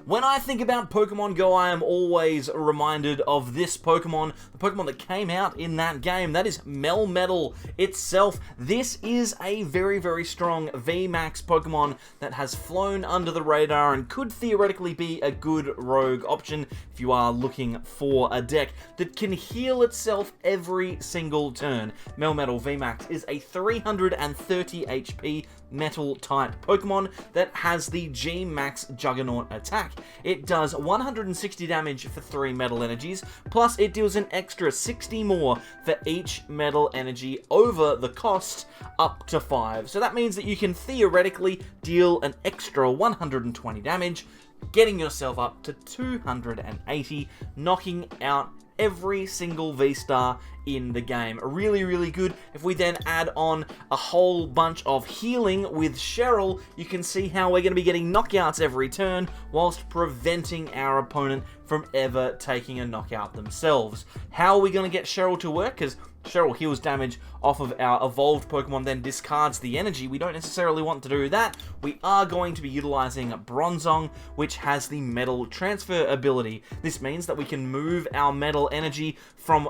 When I think about Pokemon Go, I am always reminded of this Pokemon, the Pokemon that came out in that game. That is Melmetal itself. This is a very, very strong VMAX Pokemon that has flown under the radar and could theoretically be a good rogue option if you are looking for a deck that can heal itself every single turn. Melmetal VMAX is a 330 HP metal type Pokemon that has the G-Max Juggernaut attack. It does 160 damage for 3 metal energies, plus it deals an extra 60 more for each metal energy over the cost up to 5. So that means that you can theoretically deal an extra 120 damage, getting yourself up to 280, knocking out every single V-Star in the game. Really, really good. If we then add on a whole bunch of healing with Cheryl, you can see how we're going to be getting knockouts every turn whilst preventing our opponent from ever taking a knockout themselves. How are we going to get Cheryl to work? Because Cheryl heals damage off of our evolved Pokemon, then discards the energy. We don't necessarily want to do that. We are going to be utilizing Bronzong, which has the metal transfer ability. This means that we can move our metal energy from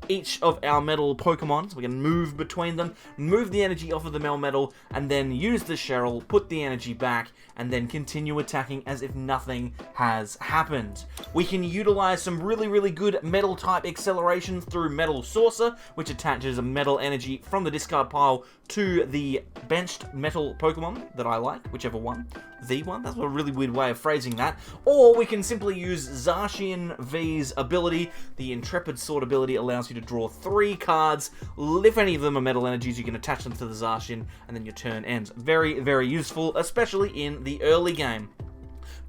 each of our metal Pokemon, so we can move between them, move the energy off of the Melmetal, and then use the Cheryl, put the energy back, and then continue attacking as if nothing has happened. We can utilize some really, really good metal type acceleration through Metal Saucer, which attaches a metal energy from the discard pile to the benched metal Pokemon that I like, whichever one. The one? That's a really weird way of phrasing that. Or we can simply use Zacian V's ability. The Intrepid Sword ability allows you to draw 3 cards. If any of them are metal energies, you can attach them to the Zacian, and then your turn ends. Very, very useful, especially in the early game.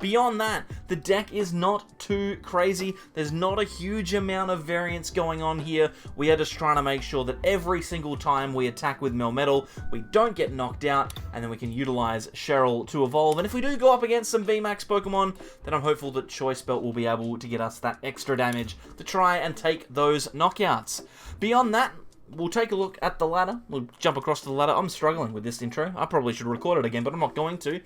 Beyond that, the deck is not too crazy. There's not a huge amount of variance going on here. We are just trying to make sure that every single time we attack with Melmetal, we don't get knocked out, and then we can utilize Cheryl to evolve. And if we do go up against some VMAX Pokemon, then I'm hopeful that Choice Belt will be able to get us that extra damage to try and take those knockouts. Beyond that, we'll take a look at the ladder. We'll jump across to the ladder. I'm struggling with this intro. I probably should record it again, but I'm not going to.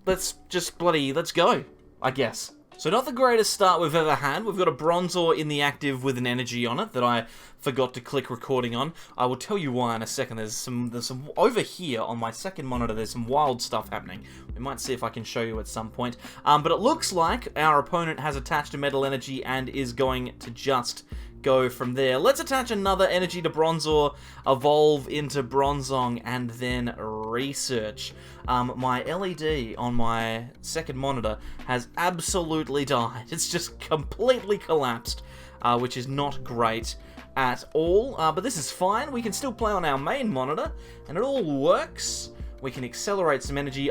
Let's go, I guess. So not the greatest start we've ever had. We've got a Bronzor in the active with an energy on it that I forgot to click recording on. I will tell you why in a second. There's some over here on my second monitor, there's some wild stuff happening. We might see if I can show you at some point. But it looks like our opponent has attached a metal energy and is going to just go from there. Let's attach another energy to Bronzor, evolve into Bronzong, and then research. My LED on my second monitor has absolutely died. It's just completely collapsed, which is not great at all. But this is fine. We can still play on our main monitor, and it all works. We can accelerate some energy,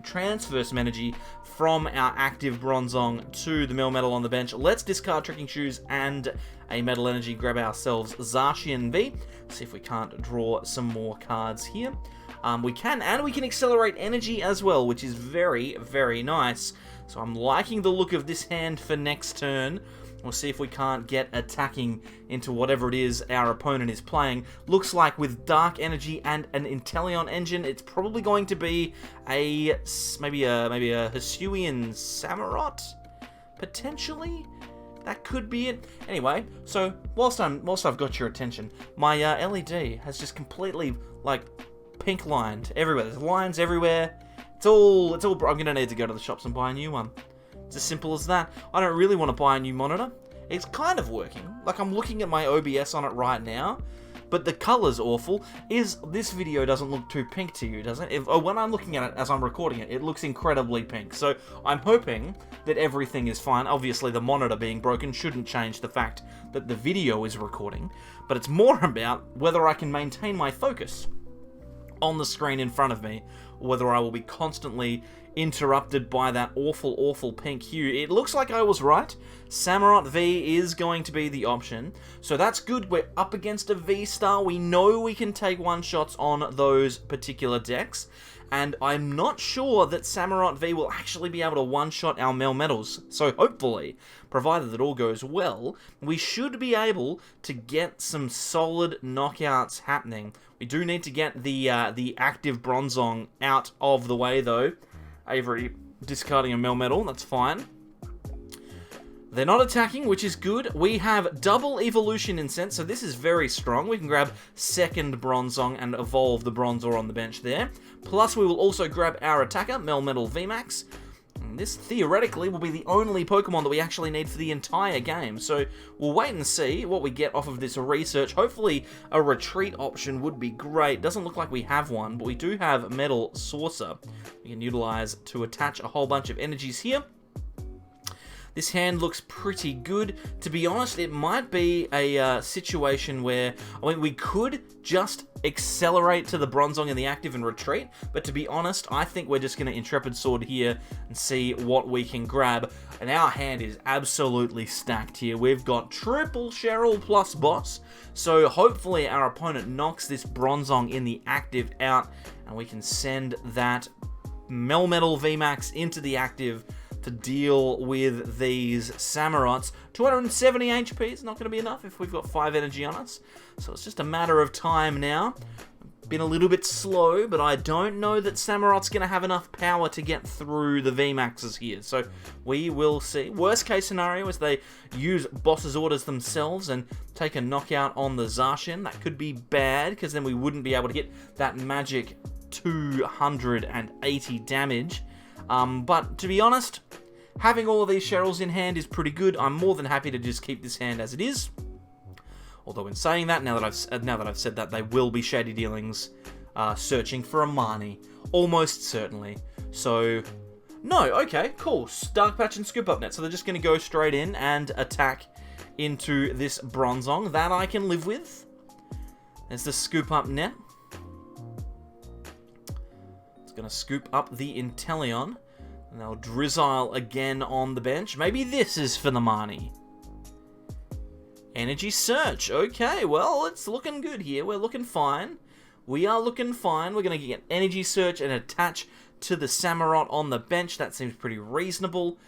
transfer some energy from our active Bronzong to the Melmetal on the bench. Let's discard Trekking Shoes and a metal energy, grab ourselves Zacian V. See if we can't draw some more cards here. We can accelerate energy as well, which is very, very nice. So I'm liking the look of this hand for next turn. We'll see if we can't get attacking into whatever it is our opponent is playing. Looks like with Dark Energy and an Inteleon engine, it's probably going to be maybe a Hisuian Samurott, potentially. That could be it. Anyway, so whilst I've got your attention, my LED has just completely pink lined everywhere. There's lines everywhere. It's all. I'm gonna need to go to the shops and buy a new one. It's as simple as that. I don't really want to buy a new monitor. It's kind of working. I'm looking at my OBS on it right now, but the color's awful. This video doesn't look too pink to you, does it? When I'm looking at it as I'm recording it, it looks incredibly pink. So I'm hoping that everything is fine. Obviously, the monitor being broken shouldn't change the fact that the video is recording, but it's more about whether I can maintain my focus on the screen in front of me, or whether I will be constantly interrupted by that awful, awful pink hue. It looks like I was right. Samurott V is going to be the option. So that's good. We're up against a V-Star. We know we can take one-shots on those particular decks. And I'm not sure that Samurott V will actually be able to one-shot our Melmetals. So hopefully, provided that all goes well, we should be able to get some solid knockouts happening. We do need to get the active Bronzong out of the way, though. Avery discarding a Melmetal, that's fine. They're not attacking, which is good. We have double Evolution Incense, so this is very strong. We can grab second Bronzong and evolve the Bronzor on the bench there. Plus, we will also grab our attacker, Melmetal VMAX. And this, theoretically, will be the only Pokemon that we actually need for the entire game. So, we'll wait and see what we get off of this research. Hopefully, a retreat option would be great. Doesn't look like we have one, but we do have Metal Saucer. We can utilize to attach a whole bunch of energies here. This hand looks pretty good. To be honest, it might be a situation where, I mean, we could just accelerate to the Bronzong in the active and retreat, but to be honest, I think we're just going to Intrepid Sword here and see what we can grab. And our hand is absolutely stacked here. We've got triple Cheryl plus boss, so hopefully our opponent knocks this Bronzong in the active out, and we can send that Melmetal VMAX into the active to deal with these Samurotts. 270 HP is not going to be enough if we've got 5 energy on us. So it's just a matter of time now. Been a little bit slow, but I don't know that Samurot's going to have enough power to get through the VMAXs here. So we will see. Worst case scenario is they use boss's orders themselves and take a knockout on the Zacian. That could be bad, because then we wouldn't be able to hit that magic 280 damage. But to be honest, having all of these Cheryls in hand is pretty good. I'm more than happy to just keep this hand as it is. Although in saying that, now that I've said that, they will be Shady Dealings searching for a Marnie. Almost certainly. So, no, okay, cool. Dark Patch and Scoop Up Net. So they're just going to go straight in and attack into this Bronzong. That I can live with. There's the Scoop Up Net. Going to scoop up the Inteleon, and they'll Drizzile again on the bench. Maybe this is for the Marnie. Energy Search. Okay, well, it's looking good here. We're looking fine. We are looking fine. We're going to get Energy Search and attach to the Samurott on the bench. That seems pretty reasonable.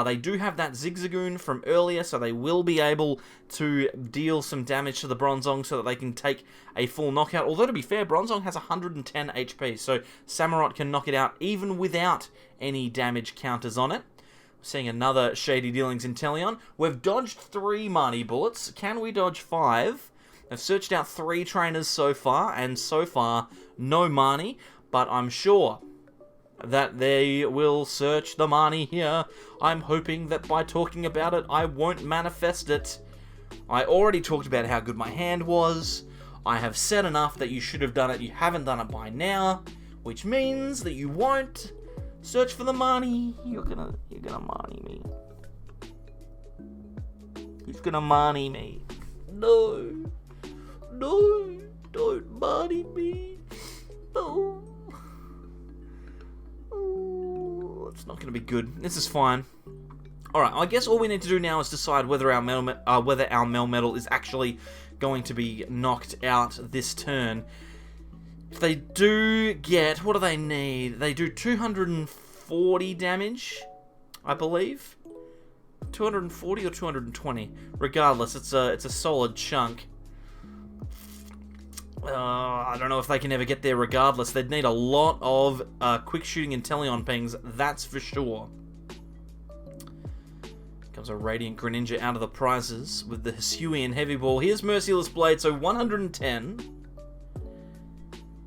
They do have that Zigzagoon from earlier, so they will be able to deal some damage to the Bronzong so that they can take a full knockout. Although, to be fair, Bronzong has 110 HP, so Samurott can knock it out even without any damage counters on it. Seeing another Shady Dealings Inteleon. We've dodged 3 Marnie bullets. Can we dodge 5? I've searched out 3 trainers so far, and so far, no Marnie, but I'm sure that they will search the Marnie here. I'm hoping that by talking about it, I won't manifest it. I already talked about how good my hand was. I have said enough that you should have done it. You haven't done it by now, which means that you won't search for the Marnie. You're gonna Marnie me. He's gonna Marnie me. No, don't Marnie me. No. It's not going to be good. This is fine. Alright, I guess all we need to do now is decide whether our Melmetal is actually going to be knocked out this turn. If they do get... What do they need? They do 240 damage, I believe. 240 or 220. Regardless, it's a solid chunk. I don't know if they can ever get there regardless. They'd need a lot of quick shooting Inteleon pings, that's for sure. Comes a Radiant Greninja out of the prizes with the Hisuian Heavy Ball. Here's Merciless Blade, so 110.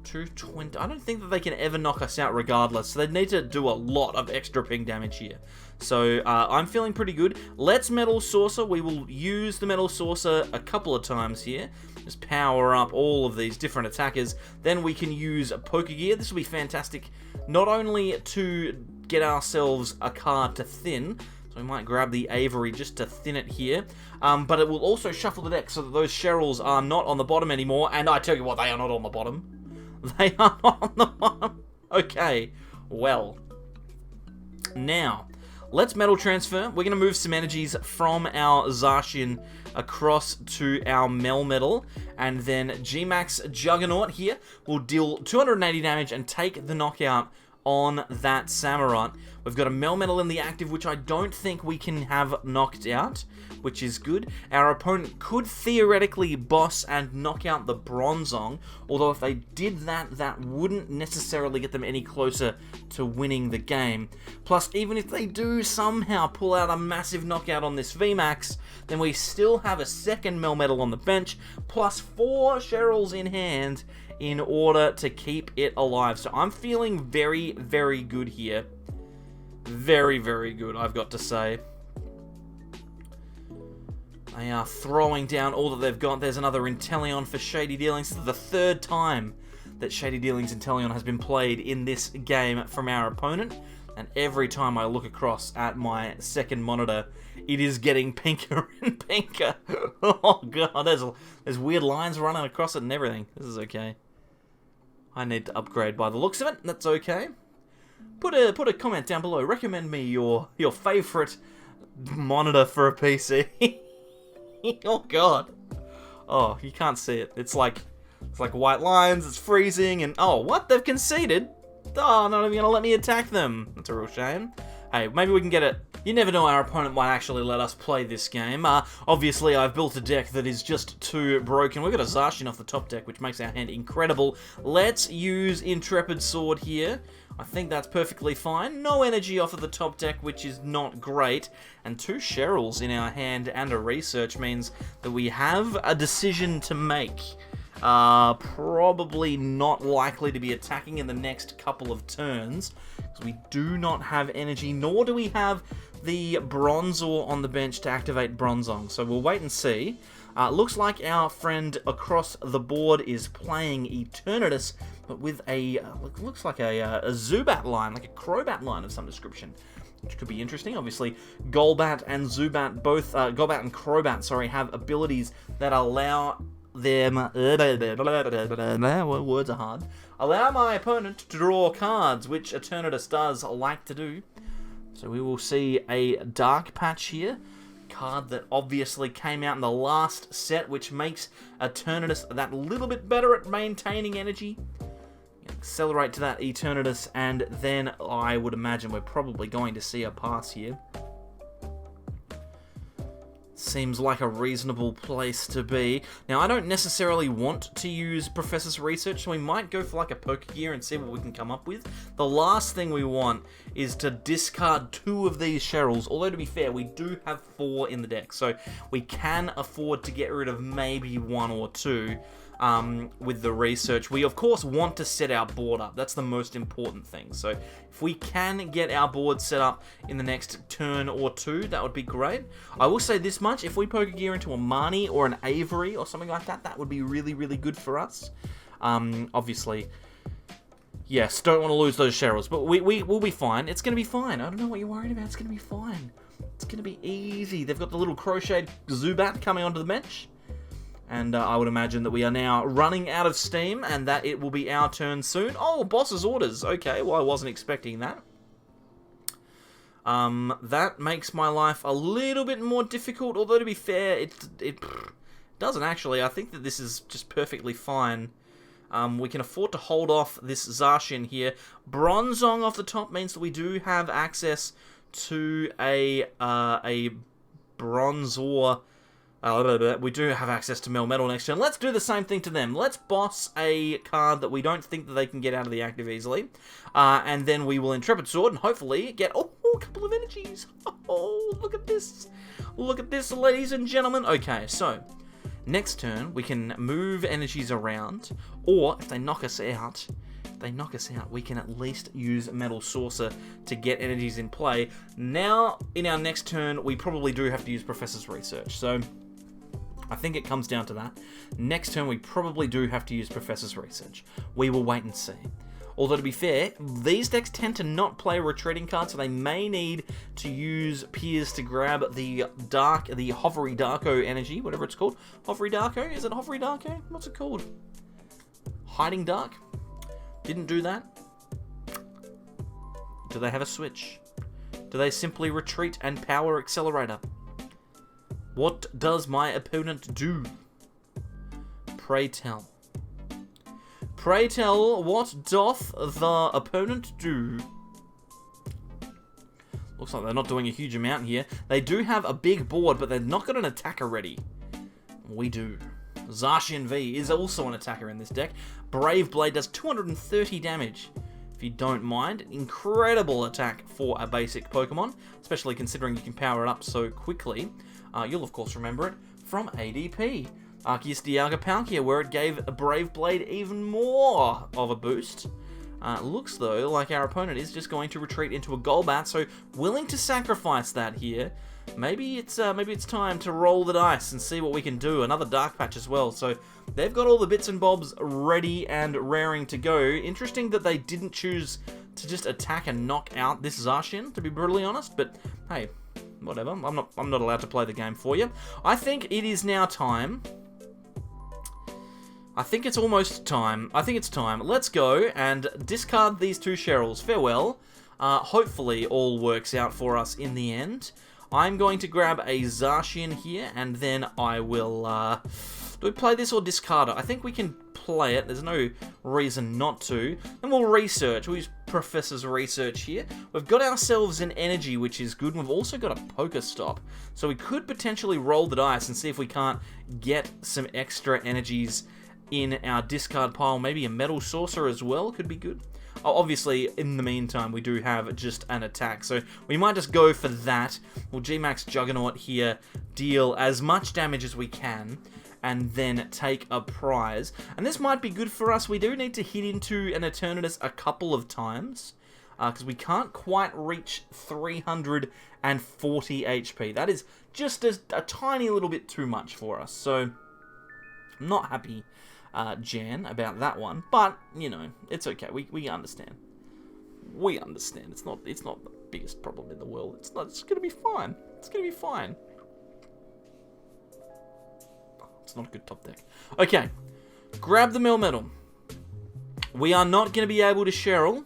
220. I don't think that they can ever knock us out regardless, so they'd need to do a lot of extra ping damage here. So I'm feeling pretty good. Let's Metal Saucer. We will use the Metal Saucer a couple of times here. Just power up all of these different attackers. Then we can use Pokégear. This will be fantastic, not only to get ourselves a card to thin, so we might grab the Avery just to thin it here, but it will also shuffle the deck so that those Cheryls are not on the bottom anymore, and I tell you what, they are not on the bottom. They are not on the bottom. Okay, well. Now, let's Metal Transfer. We're going to move some energies from our Zacian across to our Melmetal, and then Gmax Juggernaut here will deal 280 damage and take the knockout on that Samurott. We've got a Melmetal in the active, which I don't think we can have knocked out, which is good. Our opponent could theoretically boss and knock out the Bronzong, although if they did that, that wouldn't necessarily get them any closer to winning the game. Plus, even if they do somehow pull out a massive knockout on this VMAX, then we still have a second Melmetal on the bench, plus 4 Cheryls in hand in order to keep it alive. So I'm feeling very, very good here. Very, very good, I've got to say. They are throwing down all that they've got. There's another Inteleon for Shady Dealings. This is the 3rd time that Shady Dealings Inteleon has been played in this game from our opponent. And every time I look across at my second monitor, it is getting pinker and pinker. Oh god, there's weird lines running across it and everything. This is okay. I need to upgrade by the looks of it. That's okay. Put a comment down below. Recommend me your favorite monitor for a PC. Oh god. Oh, you can't see it. It's like white lines. It's freezing, and oh, what? They've conceded. Oh, not even gonna let me attack them. That's a real shame. Hey, maybe we can get it. You never know, our opponent might actually let us play this game. Obviously, I've built a deck that is just too broken. We've got a Zacian off the top deck, which makes our hand incredible. Let's use Intrepid Sword here. I think that's perfectly fine. No energy off of the top deck, which is not great. And 2 Cheryls in our hand and a research means that we have a decision to make. Probably not likely to be attacking in the next couple of turns, because we do not have energy, nor do we have the Bronzor on the bench to activate Bronzong. So we'll wait and see. Looks like our friend across the board is playing Eternatus, but with a, looks like a Zubat line, like a Crobat line of some description, which could be interesting. Obviously, Golbat and Zubat, both, Golbat and Crobat, sorry, have abilities that allow them, words are hard, allow my opponent to draw cards, which Eternatus does like to do. So we will see a Dark Patch here, card that obviously came out in the last set, which makes Eternatus that little bit better at maintaining energy. Accelerate to that Eternatus, and then I would imagine we're probably going to see a pass here. Seems like a reasonable place to be. Now, I don't necessarily want to use Professor's Research, so we might go for like a Pokégear and see what we can come up with. The last thing we want is to discard 2 of these Cheryls, although to be fair, we do have 4 in the deck, so we can afford to get rid of maybe 1 or 2. With the research. We of course want to set our board up. That's the most important thing. So if we can get our board set up in the next turn or 2, that would be great. I will say this much, if we Pokégear into a Marnie or an Avery or something like that, that would be really, really good for us. Obviously, yes, don't want to lose those Cheryls, but we'll be fine. It's going to be fine. I don't know what you're worried about. It's going to be fine. It's going to be easy. They've got the little crocheted Zubat coming onto the bench. And I would imagine that we are now running out of steam, and that it will be our turn soon. Oh, boss's orders. Okay, well, I wasn't expecting that. That makes my life a little bit more difficult, although to be fair, it doesn't actually. I think that this is just perfectly fine. We can afford to hold off this Zacian here. Bronzong off the top means that we do have access to a Bronzor. We do have access to Melmetal next turn. Let's do the same thing to them. Let's boss a card that we don't think that they can get out of the active easily. And then we will Intrepid Sword and hopefully get, a couple of energies. Oh, look at this. Look at this, ladies and gentlemen. Okay, so next turn we can move energies around, or if they knock us out, we can at least use Metal Saucer to get energies in play. Now, in our next turn, we probably do have to use Professor's Research. So I think it comes down to that. Next turn, we probably do have to use Professor's Research. We will wait and see. Although, to be fair, these decks tend to not play a retreating card, so they may need to use Piers to grab the Hovery Darko energy, whatever it's called. Hovery Darko? Is it Hovery Darko? What's it called? Hiding Dark? Didn't do that. Do they have a switch? Do they simply retreat and power Accelerator? What does my opponent do? Pray tell. Pray tell, what doth the opponent do? Looks like they're not doing a huge amount here. They do have a big board, but they've not got an attacker ready. We do. Zacian V is also an attacker in this deck. Brave Blade does 230 damage. If you don't mind, incredible attack for a basic Pokemon, especially considering you can power it up so quickly. You'll of course remember it from ADP. Arceus Dialga Palkia, where it gave a Brave Blade even more of a boost. Looks though like our opponent is just going to retreat into a Golbat, so willing to sacrifice that here. Maybe it's time to roll the dice and see what we can do. Another Dark Patch as well, so they've got all the bits and bobs ready and raring to go. Interesting that they didn't choose to just attack and knock out this Zacian, to be brutally honest, but hey, whatever. I'm not allowed to play the game for you. I think it is now time. I think it's almost time. I think it's time. Let's go and discard these two Cheryls. Farewell. Hopefully all works out for us in the end. I'm going to grab a Zacian here, and then I will... do we play this or discard it? I think we can play it. There's no reason not to. Then we'll research. We'll use Professor's research here. We've got ourselves an energy, which is good. We've also got a PokéStop. So we could potentially roll the dice and see if we can't get some extra energies in our discard pile. Maybe a Metal Saucer as well could be good. Obviously, in the meantime, we do have just an attack, so we might just go for that. We'll G-Max Juggernaut here, deal as much damage as we can, and then take a prize. And this might be good for us. We do need to hit into an Eternatus a couple of times, because we can't quite reach 340 HP. That is just a tiny little bit too much for us, so I'm not happy, Jan, about that one, but you know, it's okay. We understand. We understand. It's not the biggest problem in the world. It's gonna be fine. It's gonna be fine. It's not a good top deck. Okay, grab the Melmetal. We are not gonna be able to Cheryl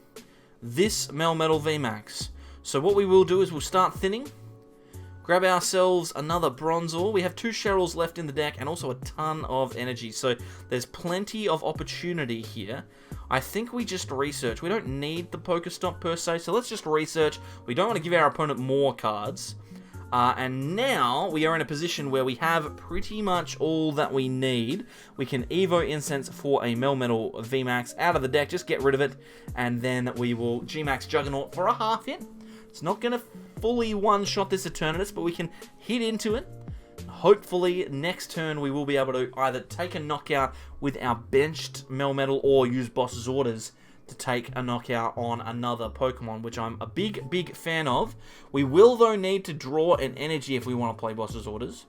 this Melmetal VMAX. So what we will do is we'll start thinning. Grab ourselves another Bronzor. We have 2 Cheryls left in the deck and also a ton of energy. So there's plenty of opportunity here. I think we just research. We don't need the PokéStop per se, so let's just research. We don't want to give our opponent more cards. And now we are in a position where we have pretty much all that we need. We can Evo Incense for a Melmetal VMAX out of the deck. Just get rid of it. And then we will G-Max Juggernaut for a half hit. It's not going to fully one-shot this Eternatus, but we can hit into it. Hopefully, next turn we will be able to either take a knockout with our benched Melmetal or use Boss's Orders to take a knockout on another Pokemon, which I'm a big fan of. We will, though, need to draw an energy if we want to play Boss's Orders.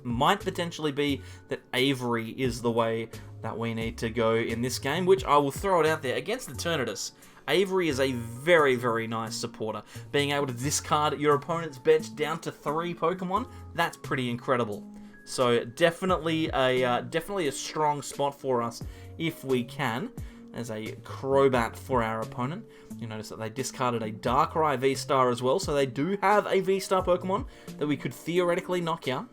Might potentially be that Avery is the way that we need to go in this game, which I will throw it out there. Against the Eternatus, Avery is a very nice supporter. Being able to discard your opponent's bench down to 3 Pokemon, that's pretty incredible. So definitely a strong spot for us if we can. There's a Crobat for our opponent. You notice that they discarded a Darkrai V-Star as well, so they do have a V-Star Pokemon that we could theoretically knock out.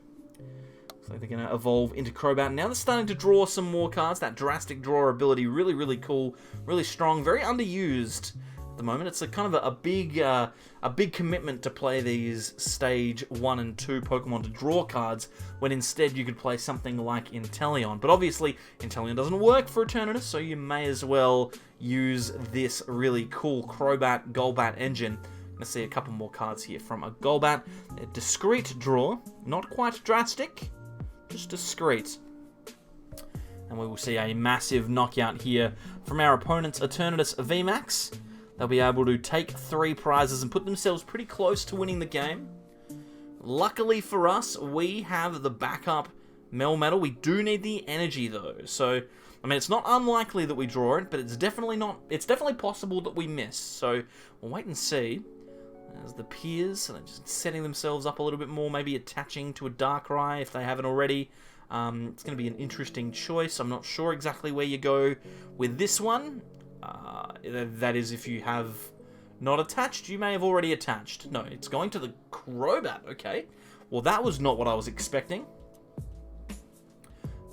So they're going to evolve into Crobat. Now they're starting to draw some more cards. That drastic draw ability, really cool, really strong, very underused at the moment. It's a kind of a big commitment to play these stage 1 and 2 Pokemon to draw cards, when instead you could play something like Inteleon. But obviously, Inteleon doesn't work for Eternatus, so you may as well use this really cool Crobat Golbat engine. Let's see a couple more cards here from a Golbat. A discreet draw, not quite drastic, just discreet. And we will see a massive knockout here from our opponent's Eternatus VMAX. They'll be able to take 3 prizes and put themselves pretty close to winning the game. Luckily for us, we have the backup Melmetal. We do need the energy though. So, I mean, it's not unlikely that we draw it, but it's definitely possible that we miss. So, we'll wait and see. There's the Peers, so they're just setting themselves up a little bit more, maybe attaching to a Darkrai if they haven't already. It's going to be an interesting choice. I'm not sure exactly where you go with this one. That is, if you have not attached, you may have already attached. No, it's going to the Crobat. Okay. Well, that was not what I was expecting.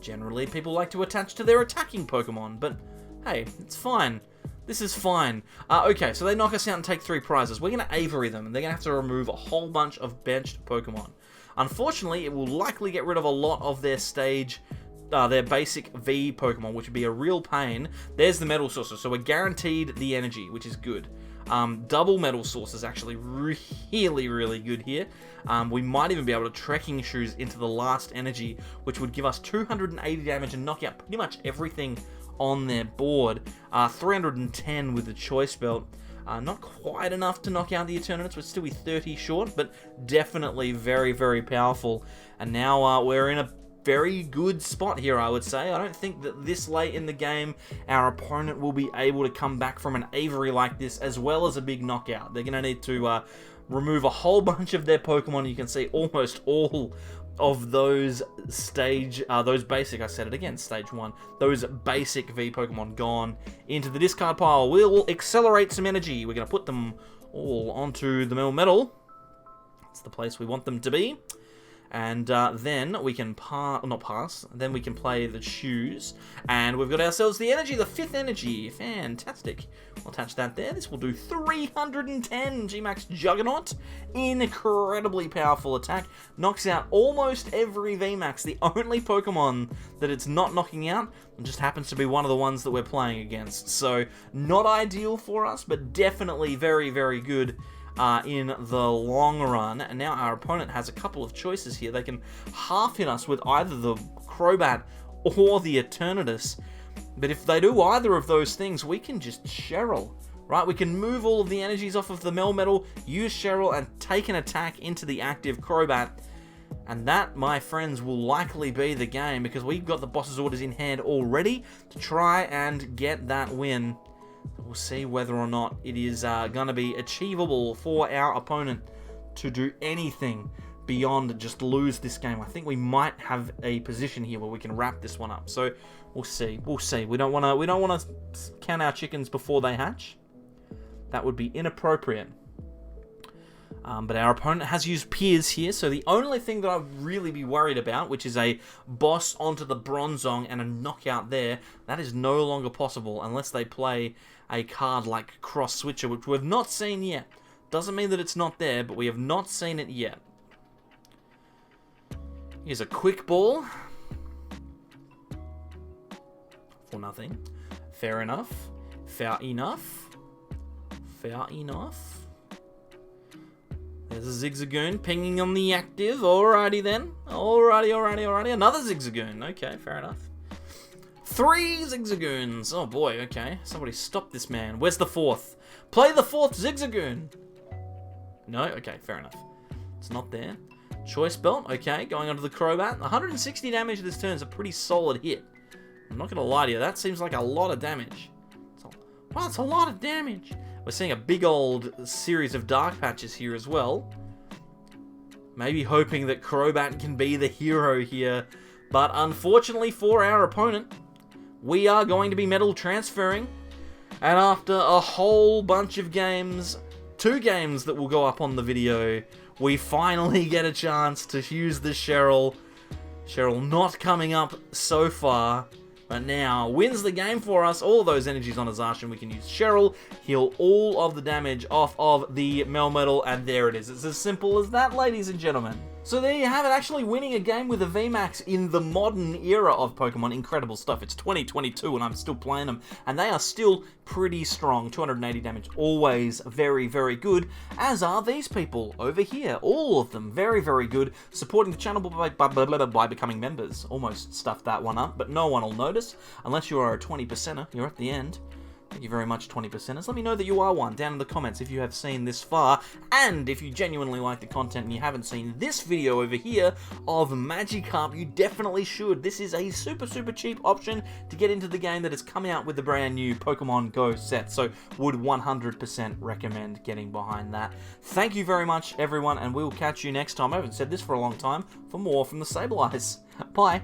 Generally, people like to attach to their attacking Pokemon, but hey, it's fine. This is fine. Okay, so they knock us out and take 3 prizes. We're going to Avery them, and they're going to have to remove a whole bunch of benched Pokemon. Unfortunately, it will likely get rid of a lot of their their basic V Pokemon, which would be a real pain. There's the Metal Saucer, so we're guaranteed the energy, which is good. Double Metal Saucer is actually really, really good here. We might even be able to Trekking Shoes into the last energy, which would give us 280 damage and knock out pretty much everything on their board. 310 with the Choice Belt. Not quite enough to knock out the Eternatus, would still be 30 short, but definitely very, very powerful. And now we're in a very good spot here, I would say. I don't think that this late in the game, our opponent will be able to come back from an Avery like this, as well as a big knockout. They're going to need to remove a whole bunch of their Pokemon. You can see almost all of those those basic, I said it again, stage 1, those basic V Pokemon gone into the discard pile. We'll accelerate some energy. We're going to put them all onto the Melmetal. It's the place we want them to be. And then we can then we can play the shoes. And we've got ourselves the energy, the 5th energy. Fantastic. We'll attach that there. This will do 310 G-Max Juggernaut. Incredibly powerful attack. Knocks out almost every VMAX. The only Pokemon that it's not knocking out just happens to be one of the ones that we're playing against. So, not ideal for us, but definitely very, very good in the long run. And now our opponent has a couple of choices here. They can half hit us with either the Crobat or the Eternatus. But if they do either of those things, we can just Cheryl, right? We can move all of the energies off of the Melmetal, use Cheryl, and take an attack into the active Crobat. And that, my friends, will likely be the game, because we've got the boss's orders in hand already to try and get that win. We'll see whether or not it is going to be achievable for our opponent to do anything beyond just lose this game. I think we might have a position here where we can wrap this one up. So we'll see. We'll see. We don't want to count our chickens before they hatch. That would be inappropriate. But our opponent has used Piers here, so the only thing that I'd really be worried about, which is a boss onto the Bronzong and a knockout there, that is no longer possible unless they play a card like Cross Switcher, which we've not seen yet. Doesn't mean that it's not there, but we have not seen it yet. Here's a quick ball. For nothing. Fair enough. Fair enough. Fair enough. There's a Zigzagoon pinging on the active. Alrighty then. Alrighty. Another Zigzagoon. Okay, fair enough. 3 Zigzagoons. Oh boy, okay. Somebody stop this man. Where's the 4th? Play the 4th Zigzagoon. No? Okay, fair enough. It's not there. Choice Belt. Okay, going onto the Crobat. 160 damage this turn is a pretty solid hit. I'm not going to lie to you. That seems like a lot of damage. Wow, it's a lot of damage. We're seeing a big old series of dark patches here as well. Maybe hoping that Crobat can be the hero here. But unfortunately for our opponent, we are going to be metal transferring. And after a whole bunch of games, 2 games that will go up on the video, we finally get a chance to use the Cheryl. Cheryl not coming up so far, but now wins the game for us. All of those energies on a Zacian, we can use Cheryl, heal all of the damage off of the Melmetal, and there it is. It's as simple as that, ladies and gentlemen. So there you have it, actually winning a game with a VMAX in the modern era of Pokemon. Incredible stuff. It's 2022 and I'm still playing them, and they are still pretty strong. 280 damage, always very, very good, as are these people over here. All of them very, very good. Supporting the channel by becoming members. Almost stuffed that one up, but no one will notice unless you are a 20%er. You're at the end. Thank you very much, 20%ers. Let me know that you are one down in the comments if you have seen this far, and if you genuinely like the content and you haven't seen this video over here of Magikarp, you definitely should. This is a super, super cheap option to get into the game that has come out with the brand new Pokemon Go set, so would 100% recommend getting behind that. Thank you very much, everyone, and we'll catch you next time. I haven't said this for a long time, for more from the Sableyes. Bye.